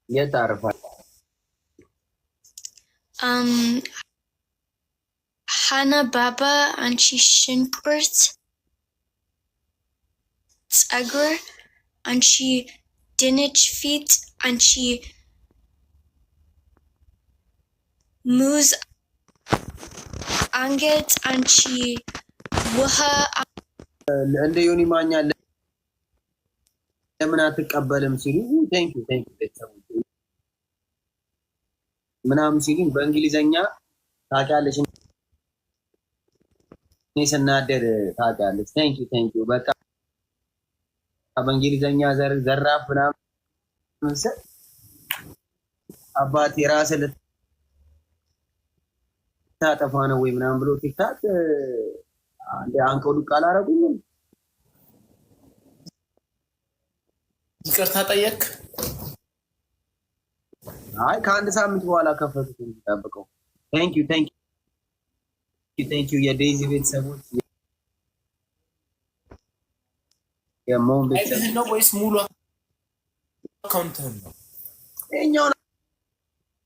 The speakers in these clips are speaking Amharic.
የታርፋል ሃና ባባ አንቺ ሽንኩርት ጸጉር አንቺ ድንች ፊት አንቺ ሙዝ አንገት አንቺ ውሃ እንደ ዮኒ ማኛ ለምን አትቀበልም ሲሉ ቴንክ ዩ ቤተሰቦች ምናምን ሲሉ በእንግሊዘኛ ታውቂያለሽ እኔ ስናደር ታውቂያለሽ ቴንክ ዩ በቃ በእንግሊዘኛ ዘራፍ ምናምን አባቴ ራስህ ልታጠፋ ነው ወይ ምናምን ብሎ ቲክታክ አንቀው ዱቅ አላረጉኝም። ይቅርታ ጠየቅ? አይ ከአንድ ሳምንት በኋላ ከፈቱት እንጠብቀው። ቴንክ ዩ የዴዚ ቤተሰቦች የሞን ቤተሰቦች ነው ወይስ ሙሉ አካውንትህን ነው? የኛውን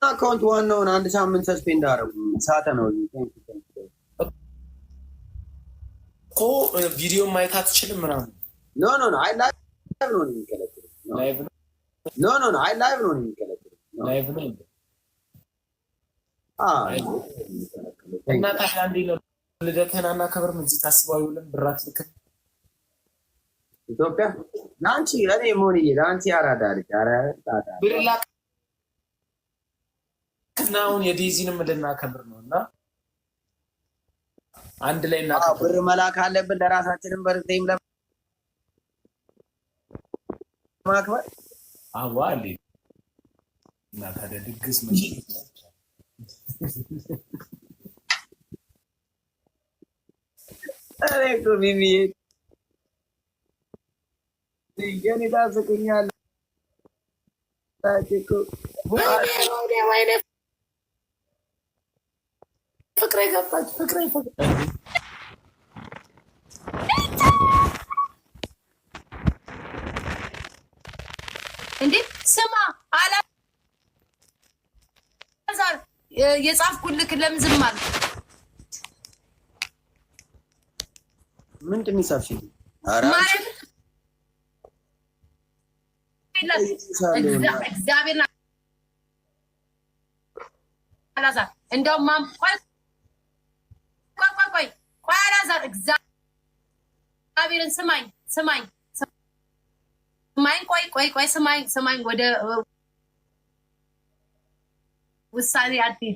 አካውንት ዋናውን አንድ ሳምንት ሰስፔንድ አደረጉ። ሳተ ነው እኮ ቪዲዮ ማየት አትችልም ምናምን። ኖ አይ ላይቭ ነው የሚከለክለው። ኖ አይ ላይቭ ነው የሚከለክለው። ላይቭ ነው እና ታዲያ እንዴ ነው ልደትህን አናከብርም? እዚህ ታስበው አይውልም? ብራት ልክ ኢትዮጵያ ላንቺ እኔ ሞኒዬ ላንቺ አራዳ ልጅ አረ ታታ ብርላ ከናውን የዴዚንም ልናከብር ነው እና አንድ ላይ እናከብር። ብር መላክ አለብን ለራሳችንን በርቴም ለማክበር አዋሊ እና ታዲያ ድግስ ምን አሬ ኮሚሚ የኔ ዳስኩኛል ታጭኩ ወይኔ ፍቅሬ ገባች ፍቅሬ እንዴ ስማ አላዛር የጻፍኩልክ ለምን ዝም አልክ? ምንድን ነው የጻፍሽው? ኧረ እግዚአብሔር አላዛር እንደውም ቆይ አላዛር እግዚአብሔርን ስማኝ ቆይ ስማኝ ወደ ውሳኔ አዲስ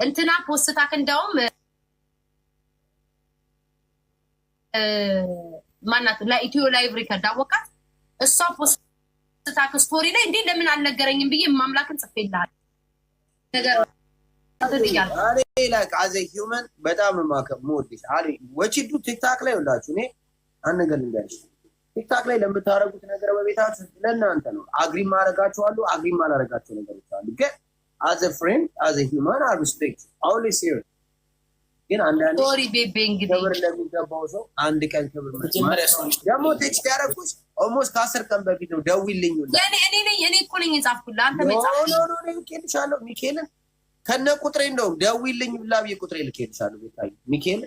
እንትና ፖስታክ እንደውም ማናት ለኢትዮ ላይቭ ሪከርድ አወቃት እሷ ፖስታክ ስቶሪ ላይ እንዴ ለምን አልነገረኝም ብዬ ማምላክን ጽፌልሃል ነገር አሬ ላይክ አዘ ሂውመን በጣም ማከሞዲስ አሬ ወጪዱ ቲክታክ ላይ ወላችሁ እኔ አንገል ልንገርሽ ቲክታክ ላይ ለምታረጉት ነገር በቤታችሁ ለእናንተ ነው። አግሪ ማረጋችኋለሁ አግሪ ማላረጋችሁ ነገሮች አሉ። ግን አዘ ፍሬንድ አዘ ሂውማን አይ ሪስፔክት ኦንሊ ሴር ግን አንዳንድ ሶሪ ቤቤ እንግዲህ ክብር ለሚገባው ሰው አንድ ቀን ክብር ደግሞ ቴክስት ያደረኩሽ ኦልሞስት ከ10 ቀን በፊት ነው። ደውይልኝ እኔ እኮ ነኝ የጻፍኩልህ አንተ መጻፍ ኖ ልኬልሻለሁ። ሚካኤልን ከነ ቁጥሬ እንደውም ደውይልኝ ብላ ብዬ ቁጥሬ ልኬልሻለሁ። ቤታዬ ሚካኤል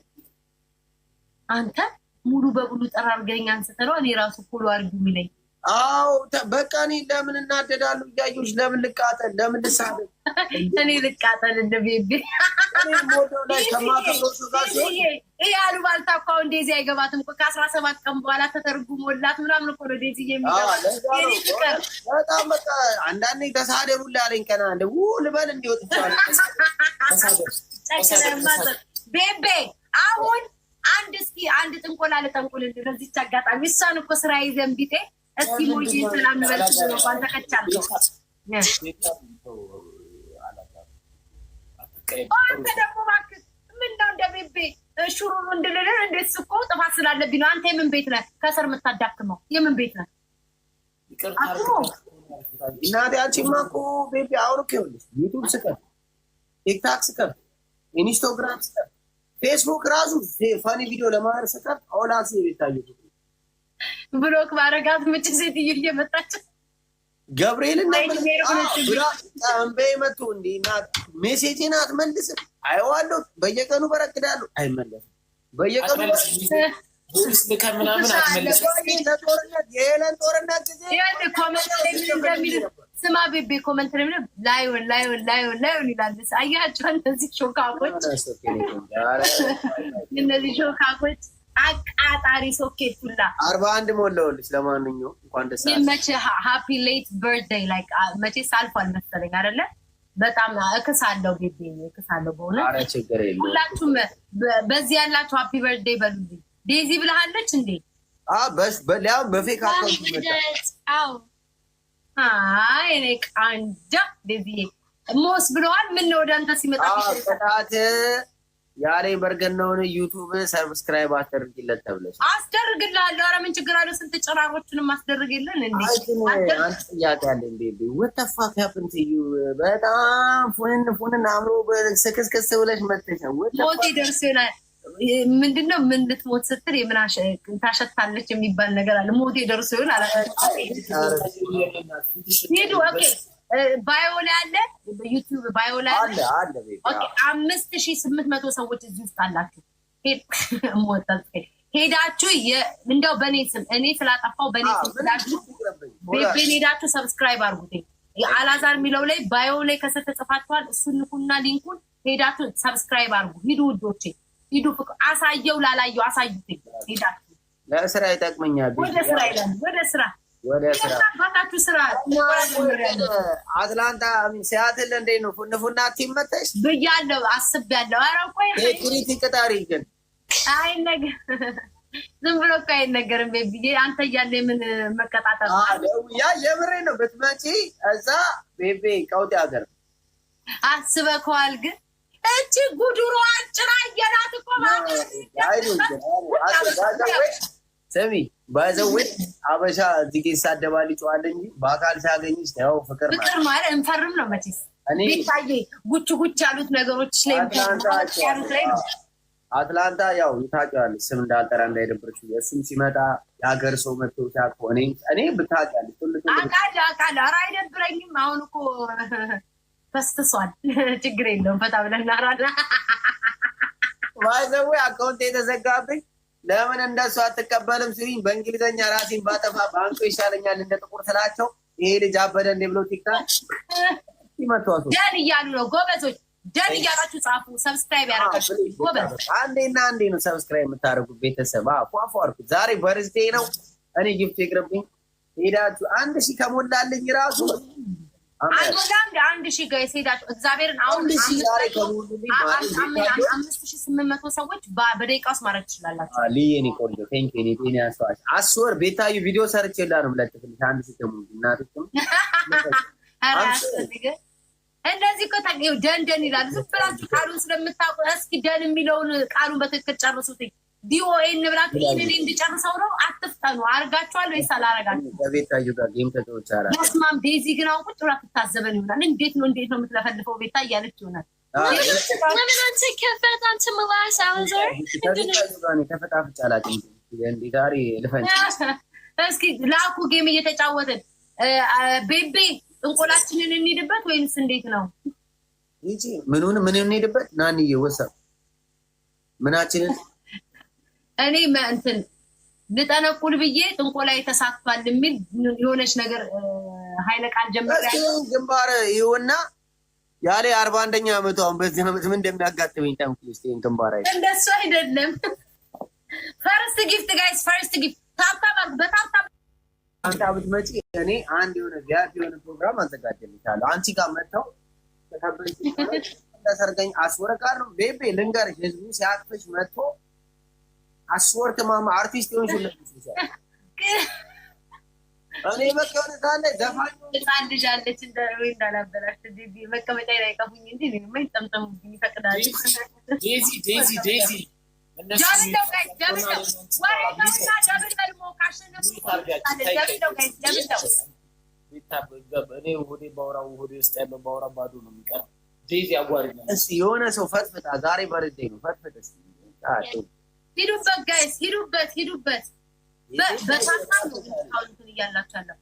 አንተ ሙሉ በሙሉ ጠራርገኝ አንስተለው እኔ ራሱ ፎሎ አድርጉ የሚለኝ አዎ በቃ እኔ ለምን እናደዳለሁ እያየሁሽ ለምን ልቃጠል ለምን ልሳደብ እኔ ልቃጠል እንደ ቤቤ እኔ ሞደው ላይ ከማከብረው ሰው ጋር ሲሆን ይሄ አሉባልታ እኮ አሁን እንደዚህ አይገባትም እኮ ከ17 ቀን በኋላ ተተርጉሞላት ምናምን እኮ ነው እንደዚህ የሚገባት በጣም በቃ አንዳንዴ ተሳደቡላ ያለኝ ቀና እንደ ልበል እንዲወጥቻለሁ ቤቤ አሁን አንድ ጥንቆላ ልጠንቁልልህ በዚህች አጋጣሚ እሷን እኮ ስራ ይዘን ቢጤ እስቲ ሞይ ሰላም በልኩ እንኳን ተከቻለሁ አንተ ደግሞ እባክህ ምነው እንደ ቤቤ ሹሩሩ እንድልልህ እንዴት እኮ ጥፋት ስላለብኝ ነው። አንተ የምን ቤት ነህ ከስር የምታዳክመው የምን ቤት ነህ? እናቴ አንቺማ እኮ ቤቤ አሁን እኮ ይኸውልሽ ዩቱብ ስከፍ ቲክታክ ስከፍ ኢንስታግራም ስከፍ ፌስቡክ ራሱ ፋኒ ቪዲዮ ለማድረግ ስከፍ አውላሲ የቤታየው ብሎክ ባረጋት ምጭ ሴትዮ እየመጣች ገብርኤልና አንበ መጡ እንዲና ሜሴጅን አትመልስም። አይዋለሁ በየቀኑ በረክዳለሁ አይመለስም። በየቀኑ ከምናምን አትመልስም። ለጦርነት የሄለን ጦርነት ጊዜ ስማ ቤቤ ኮመንት ላዩን ይላል። አያቸው እነዚህ ሾካኮች እነዚህ ሾካኮች አቃጣሪ ሶኬት ሁላ 41 ሞላውልሽ። ለማንኛውም እንኳን ደስ አለሽ። መቼ ሃፒ ሌት በርዝዴይ ላይክ መቼ ሳልፏል መሰለኝ አይደለ? በጣም እክሳለሁ ቤቤ እክሳለሁ በእውነት። ኧረ ችግር የለም። ሁላችሁም በዚህ ያላችሁ ሃፒ በርዝዴይ በሉልኝ። ዴዚ ብለሃለች እንዴ? በሊያም በፌክ አካውንት አዎ አይ እኔ ቃንጃ ዴዚ ሞስ ብለዋል። ምን ነው ወደ አንተ ሲመጣ ቅጣት ያሬ በርገናውን ዩቱብ ሰብስክራይብ አስደርግለት ተብለሽ አስደርግልሃለሁ። ኧረ ምን ችግር አለው? ስንት ጭራሮችንም አስደርግልን እንዴ? አንተ ጥያቄ አለኝ ቤቢ what the fuck happened to you? በጣም ፉንን አምሮ በስክስክስ ብለሽ መጥተሽ ሞቴ ደርሶ ይላል። ምንድነው ምን ልትሞት ስትል የምናሽ ታሸታለች የሚባል ነገር አለ። ሞቴ ደርሶ ይሆን ሄዱ። ኦኬ ባዮ ላይ አለ፣ ዩቲዩብ ባዮ ላይ አለ። ኦኬ 5800 ሰዎች እዚህ ውስጥ አላችሁ። ሄዳችሁ እንደው በኔ ስም እኔ ስላጠፋው በኔ ስም ሄዳችሁ ቤቤን ሄዳችሁ ሰብስክራይብ አድርጉት። አላዛር የሚለው ላይ ባዮ ላይ ከስር ተጽፋችኋል። እሱን ንኩና ሊንኩን ሄዳችሁ ሰብስክራይብ አድርጉ። ሂዱ ውዶቼ ሂዱ። ፍቅር አሳየው ላላየው አሳዩት። ሄዳችሁ ለስራ ይጠቅመኛል። ወደ ስራ ይላል። ወደ ስራ ባታችሁ ስራ አትላንታ ሲያትል እንዴ ነው ፉንፉና ቲም መተሽ ብያለሁ አስቤያለሁ። ኧረ ቆይ ሴኩሪቲ ቅጣሪ ግን አይነገር ዝም ብሎ እኮ አይነገርም። ቤቢዬ አንተ እያለ ምን መቀጣጠር ያ የምሬ ነው። ብትመጪ እዛ ቤቤ ቀውጤ ሀገር አስበከዋል። ግን እቺ ጉዱሮ አጭራ እየናት እኮ ስሚ ባይዘዌ አበሻ እዚህ ይሳደባል ይጨዋል እንጂ በአካል ሲያገኝሽ ያው ፍቅር ማለት እንፈርም ነው። መቼስ ቤታዬ ጉች ያሉት ነገሮች ላይ ያሉት ላይ ነው። አትላንታ ያው ይታወቃለች። ስም እንዳልጠራ እንዳይደብርሽ። እሱም ሲመጣ የሀገር ሰው መጥቶ ሲያቆ እኔ ብታውቂያለሽ አውቃለሁ። ኧረ አይደብረኝም። አሁን እኮ ፈስትሷል። ችግር የለውም። ፈታ ብለን እናወራለን። ባይዘዌ አካውንት የተዘጋብኝ ለምን እንደሱ አትቀበልም ሲሉኝ በእንግሊዝኛ ራሴን ባጠፋ ባንኩ ይሻለኛል እንደ ጥቁር ስላቸው ይሄ ልጅ አበደ እንደ ብሎ ቲክታክ ይመጣው ደን እያሉ ነው። ጎበዞች ደን እያላችሁ ጻፉ። ሰብስክራይብ ያደርጋችሁ ጎበዝ። አንዴ ነው ሰብስክራይብ የምታደርጉት ቤተሰብ። ፏፏ አርኩ። ዛሬ በርዝዴ ነው። እኔ ጊፍት ይቅርብኝ። ሄዳችሁ 1000 ከሞላልኝ ራሱ አንጎላም 1000 ጋይስ ሄዳችሁ እግዚአብሔርን አሁን 5800 ሰዎች በደቂቃ ውስጥ ማድረግ ትችላላችሁ። ሊየኔ ቆንጆ ቴንክ ዩ ኔ ያስዋሽ አስወር ቤታዩ ቪዲዮ ሰርቼላ ነው ለጥፍልሽ 1000 ከሞሉ እናትም እንደዚህ እኮ ታውቂው ደንደን ይላል። ዝም ብላችሁ ቃሉን ስለምታውቁ እስኪ ደን የሚለውን ቃሉን በትክክል ጨርሱት። ዲኦኤን ብላችሁ ይሄንን እንድጨርሰው ነው። አትፍጠኑ። አርጋችኋል ወይስ አላረጋችሁም? በቤታዩ ጋር ጌም ተጫውቻለሁ። መስማም ዴዚ ግን አሁን ቁጭ ብላ ትታዘበን ይሆናል። እንዴት ነው የምትለፈልፈው ቤታ እያለች ይሆናል። ለምን አንተ ከፈት አንተ ምላስ አላዛር ተፈጣፍጫላት እንዴ ዛሬ ልፈን እስኪ ላኩ ጌም እየተጫወትን ቤቤ እንቆላችንን እንሂድበት ወይንስ እንዴት ነው? ይቺ ምን እንሂድበት ናንዬ ወሰብ ምናችንን እኔ እንትን ልጠነቁል ብዬ ጥንቆላ የተሳክቷል የሚል የሆነች ነገር ኃይለ ቃል ጀምሬያለሁ። ግንባር ይሁንና ያለ 41ኛ ዓመቱ አሁን በዚህ ዓመት ምን እንደሚያጋጥመኝ ታንኩ እስቲ ግንባር አይደለም እንደሱ አይደለም። ፈርስት ጊፍት ጋይስ ፈርስት ጊፍት ታፕታፕ በታፕታፕ አንተ ብትመጪ እኔ አንድ የሆነ ቪአይፒ የሆነ ፕሮግራም አዘጋጀልሻለሁ። አንቺ ጋር መጥተው ተከበልሽ ተሰርገኝ አስወርቃር ነው ቤቤ ልንገርሽ። ህዝቡ ሲያቅፍሽ መጥቶ አስወርክ ማማ አርቲስት ሆንሽ ይችላል። እኔ መከወነ ታለ ዘፋኝ ህፃን ልጅ አለች እንዳላበላሽ ዲዲ መቀመጫ ላይ ቀፉኝ እንጂ ምን ጠምጠሙ ይፈቅዳል። ዴዚ የሆነ ሰው ፈትፍታ ዛሬ በርዴ ነው። ፈትፍት ሂዱበት ጋይስ ሂዱበት በሳሳው እንትን እያላችኋለሁ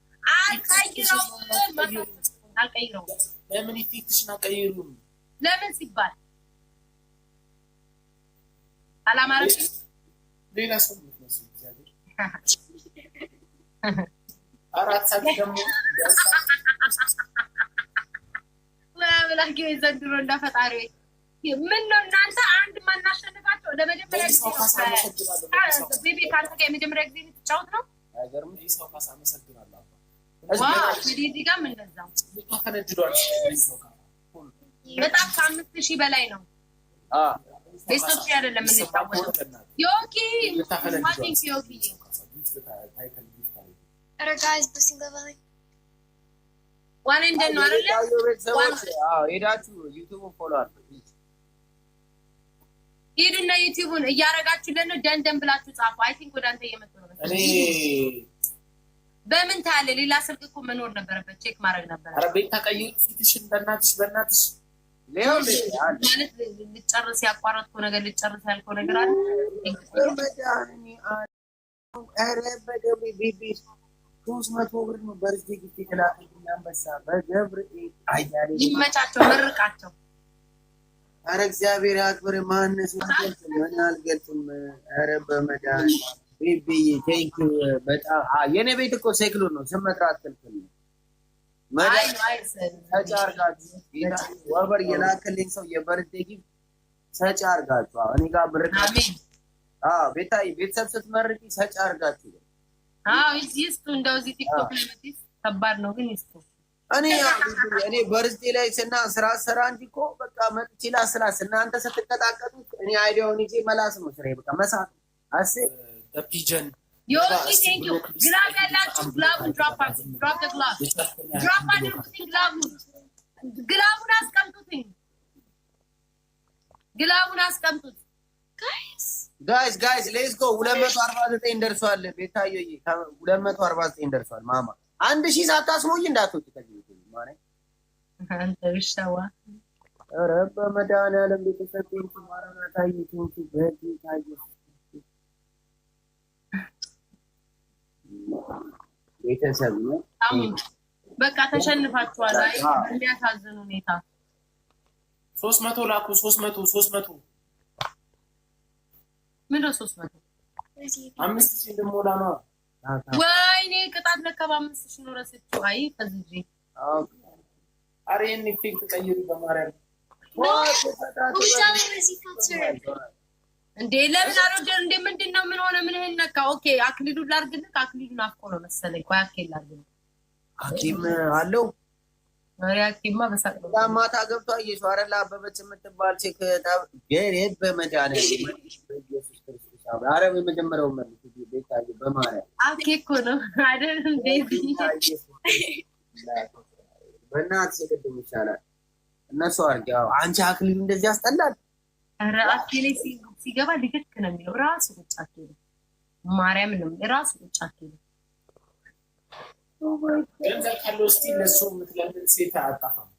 አልቀይረው ለምን ፊትሽን አቀይሩም? ለምን ሲባል አላማረሽ ሌላ ሰው ምትመስል እግዚአብሔር አራት ሰዓት ደግሞ ወላሂ ዘንድሮ እንዳፈጣሪ ምን ነው እናንተ አንድ ማናሸንፋቸው ለመጀመሪያ ጊዜ ቤቢ ካንተ ጋር የመጀመሪያ ጊዜ ልትጫወት ነው። አይገርም? ሰው ካሳ አመሰግናለሁ። ዋው እዚህ ጋር ምን እንደዛው በጣም ከ5000 በላይ ነው። ቤስቶች አይደለም የምንጫወተው። ዮኪ ማቲንግ ዮኪ Alright guys, boosting level. ዋን እንደት ነው አይደለ? ሄዳችሁ ዩቲዩብ ፎሎ አድርጉ። ሄዱና ዩቲዩብን እያረጋችሁልን ደንደን ብላችሁ ጻፉ። አይ ቲንክ ወደ አንተ እየመጡ ነው። እኔ በምን ታለ ሌላ ስልክ እኮ መኖር ነበረበት፣ ቼክ ማድረግ ነበረ። አረ ቤት ተቀይሩ ፊትሽን በእናትሽ ሌው ማለት ልጨርስ ያቋረጥከው ነገር ልጨርስ ያልከው ነገር አለ። አረ በደብሪ ቢቢ 300 ብር ነው በርዚ ጊዜ ተላከኝ አንበሳ በገብርኤል አያሌ ይመቻቸው መርቃቸው። አረ እግዚአብሔር ያክብር። ማነሱ ምን አልገልጽም። አረ በመዳን ቢቢ ቴንክ ዩ በጣም የኔ ቤት እኮ ሴክሎ ነው ስመጥራት ትልክል መዳን ተጫርጋችሁ ወበር የላከልኝ ሰው የበርዚ ጊዜ ተጫርጋችሁ እኔ ጋር ብርቅ ቤታይ ቤተሰብ ስትመርቂ ተጫርጋችሁ ይስጡ እንደው እዚህ ቲክቶክ ላይ መጥተሽ ከባድ ነው ግን ይስጡ። እኔ በርዝዴ ላይ ስራ እንጂ እኮ በቃ መጥቼ ላስላስ እናንተ ስትቀጣቀጡት እኔ አይዲያውን ይዤ መላስ ነው ስራዬ። በቃ መሳት አሴ ፒጀን ዮኪ ቴንክ ዩ ግላብ ያላችሁ ግላቡን ድሮፕ አድርጉ። ድሮፕ ዘ ግላብ ድሮፕ አድርጉት። ግላቡን አስቀምጡት። ግላቡን አስቀምጡት። ጋይስ ሌትስ ጎ 249 ደርሷል። ቤታዬ 249 ደርሷል። ማማ 1000 ሳታስሞኝ እንዳትወጪ ከዚህ ማለት አንተ ብቻዋ። ኧረ በመድኃኒዓለም ቤተሰብ ቴንኪ ማራናታ ቴንኪ በጌታዬ ቤተሰብ ነው። በቃ ተሸንፋችኋል። አይ የሚያሳዝን ሁኔታ 300 ላኩ 300 ምን ነው 300 5000 እንደሞላ ነው። ወይኔ ቅጣት ለካ በ5000 ነው ረስቼው። አይ ከዚህ አሬ እኔ ፊክስ ቀይሩ በማርያም እንዴ ለምን አሮጀር እንዴ ምንድነው? ምን ሆነ? ምን ነካ? ኦኬ አክሊሉን ላርግልህ። አክሊሉን አፍቆ ነው መሰለኝ። ቆይ አክሊል ላርግልህ። አኪም አለው ማሪያኪማ በሳቅ ነው። ማታ ገብቷ እየሻረላ አበበች የምትባል ቼክ ገሬ በመድኃኒዓለም ኢየሱስ ክርስቶስ አረብ የመጀመሪያው መልስ ቤታዬ በማርያም አኬ እኮ ነው አይደል እንዴ? በእናትሽ ቅድም ይሻላል እነሱ አርጋው አንቺ አክሊሉ እንደዚህ ያስጠላል። ኧረ አክሊሌ ሲገባ ልክክ ነው የሚለው ራሱ ቁጭ አክሊሉ ማርያም ነው ራሱ ቁጭ አክሊሉ ገንዘብ ካለው እስቲ ለሱ የምትለምን ሴት አጣፋም።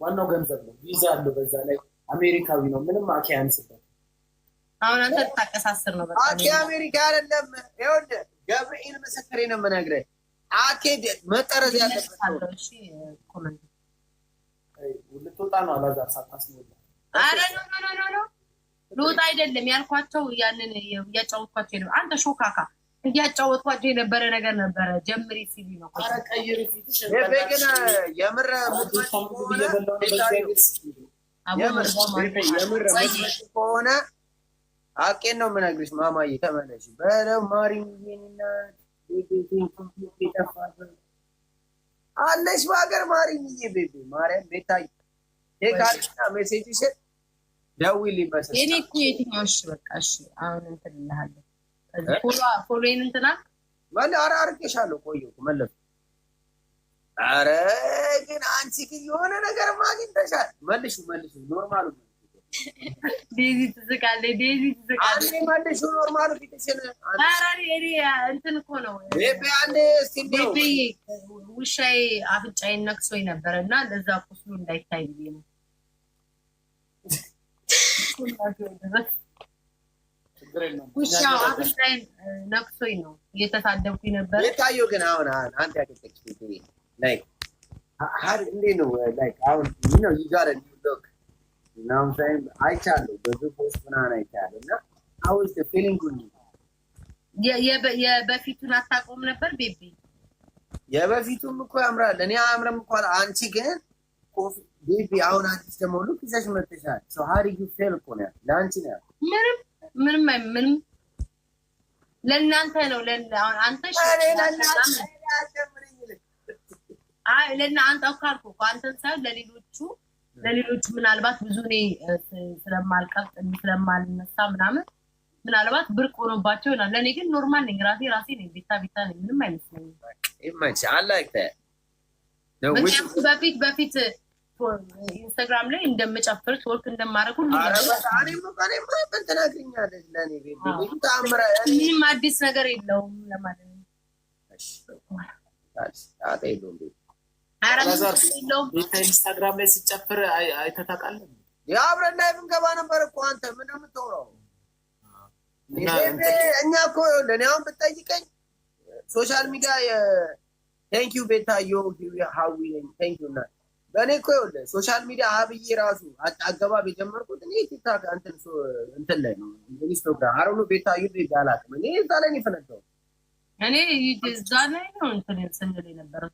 ዋናው ገንዘብ ነው። ቪዛ አለው በዛ ላይ አሜሪካዊ ነው። ምንም አኬ አንስበት። አሁን አንተ ተጣቀሳስር ነው በቃ አኬ አሜሪካ አይደለም። ይኸውልህ ገብርኤል መሰከሬ ነው የምነግርህ። አኬ መጠረዝ ያለበት ነው። እሺ ኮመንት ልትወጣ ነው አላዛር ሳታስሞላ። አረ ኖ ልወጣ አይደለም ያልኳቸው ያንን እያጫወትኳቸው ነው። አንተ ሾካካ እያጫወትኳቸው የነበረ ነገር ነበረ። ጀምሪ ሲሉ ነው። አረ ቀይሩ ፊትሽ ግን የምር ከሆነ አቄን ነው የምነግርሽ። ማማዬ ተመለሽ በለው ማሪኝና አለሽ በሀገር ማሪኝዬ ቤቢ ማርያም ቤታዬ ቴካሪና ሜሴጅሽ ደውዪልኝ በስልክ የኔ እኮ የትኛው እሺ በቃ እሺ አሁን እንትን እልሃለሁ። ፎሎዬን እንትና ኧረ አድርጌሻለሁ። ቆየሁ እኮ መለስኩ። ኧረ ግን አንቺ ግን የሆነ ነገር አግኝተሻል። መልሹ ኖርማሉ ዴዚ ትስቃለች። አንዴ መልሹ ኖርማሉ ፊትሽን። ኧረ እኔ እንትን እኮ ነው ቤቢ አንዴ እስኪ እንደው ውሻዬ አፍንጫዬን ነክሶኝ ነበረ እና ለዛ ቁስሉ እንዳይታይ ብዬ ነው። ውሻው አፍንጫዬ ነክሶኝ ነው እየተሳደብኩኝ ነበር። የታየው ግን አሁን አንተ ያከተክሽ like እንዴት ነው like አሁን you know you got a new look you know what I'm saying አይቻለሁ ብዙ ፖስት ምናምን አይቻለሁ እና how is the feeling good የበፊቱን አታውቀውም ነበር ቤቢ? የበፊቱም እኮ ያምራል። እኔ አያምርም እኮ አንቺ ግን ቤቢ አሁን አዲስ ደግሞ ሉክ ይዘሽ መጥተሻል። so how do you feel እኮ ነው ለአንቺ ነው ምንም ለእናንተ ነው አንተ አይ ለእናንተ አውቃልኩ አንተን ሳይሆን ለሌሎቹ ምናልባት ብዙ እኔ ስለማልቀጥ ስለማልነሳ ምናምን ምናልባት ብርቅ ሆኖባቸው ይሆናል። ለእኔ ግን ኖርማል ነኝ። ራሴ ነኝ። ቤታ ነኝ። ምንም አይመስለኝም። ይመች I like that በፊት ኢንስታግራም ላይ እንደምጨፍር ትወርክ እንደማደርግ ሁሉ ምንም አዲስ ነገር የለውም ለማለት ነው። ኢንስታግራም ላይ ስጨፍር አይተህ ታውቃለህ? አብረን ላይ ብንገባ ነበር እኮ አንተ ምን የምትወራው? እኛ እኮ ለእኔ አሁን ብትጠይቀኝ ሶሻል ሚዲያ ቴንኪዩ ቤታዮ ሀዊ ቴንኪዩ እና በእኔ እኮ ይኸውልህ ሶሻል ሚዲያ ሀብዬ ራሱ አገባብ የጀመርኩት እኔ ቲክታክ እንትን ላይ ነው ኢንስታግራም አረኑ ቤታዮ ቤት አላውቅም። እኔ እዛ ላይ ነው የፈነዳሁት። እኔ እዛ ላይ ነው እንትን ስንል የነበረው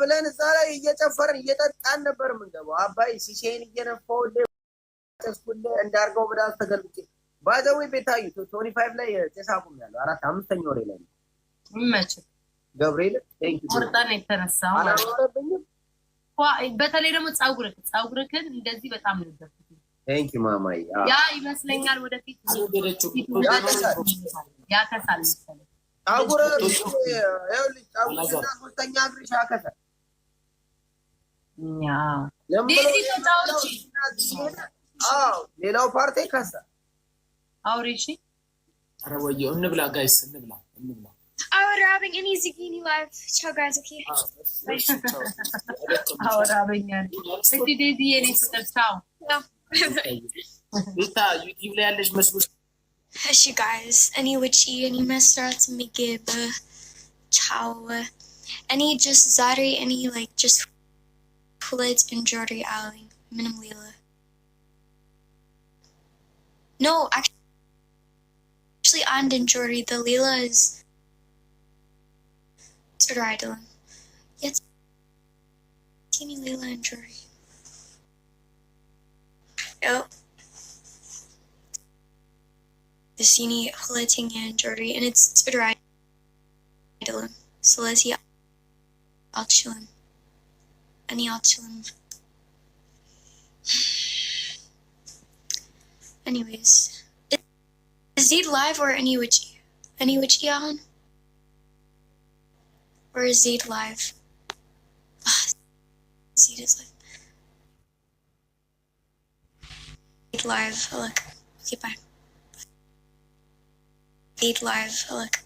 ብለን እዛ ላይ እየጨፈርን እየጠጣን ነበር የምንገባው። አባይ ሲሼን እየነፋው እንዳርገው ብዳስ ተገልብጬ ባዘዌ ቤታዩ 25 ላይ ተሳቁም ያለው 4-5ኛ ወሬ ላይ ነው መቼ ገብርኤል ቴንኪዩ ወርጣን የተነሳው አላወረብኝም። በተለይ ደግሞ ጸጉርክን እንደዚህ በጣም ነበር። ቴንኪዩ ማማይ ያ ይመስለኛል ወደፊት ያከሳል መሰለኝ ጸጉር ይኸውልሽ ጸጉርና ሶስተኛ እግርሽ ያከሳል። ሌላው ፓርቲ ከሳ አውሪሺ ኧረ ወየው እንብላ ጋይስ እንብላ Arabbing any zucchini live. Ciao guys, okay. Arabbing. Siti Daisy any ciao. ቤታ ዩቲዩብ ላይ ያለሽ መስሎሽ? እሺ guys, any witchy any መስራት ምግብ ciao. Any just ዛሬ any like just ሁለት እንጆሪ አለኝ ምንም ሌላ No, actually አንድ እንጆሪ the ሌላ is Riddle. Yet teeny Layla injury. Oh. The Sini Hulating injury and it's Riddle. So let's see Alchulin. Any Alchulin. Anyways. Is Zed live or any witchy? Any witchy on? Or is Zed live? Zed is live. Zed live. Oh, look. Okay, bye. Zed live. Oh, look.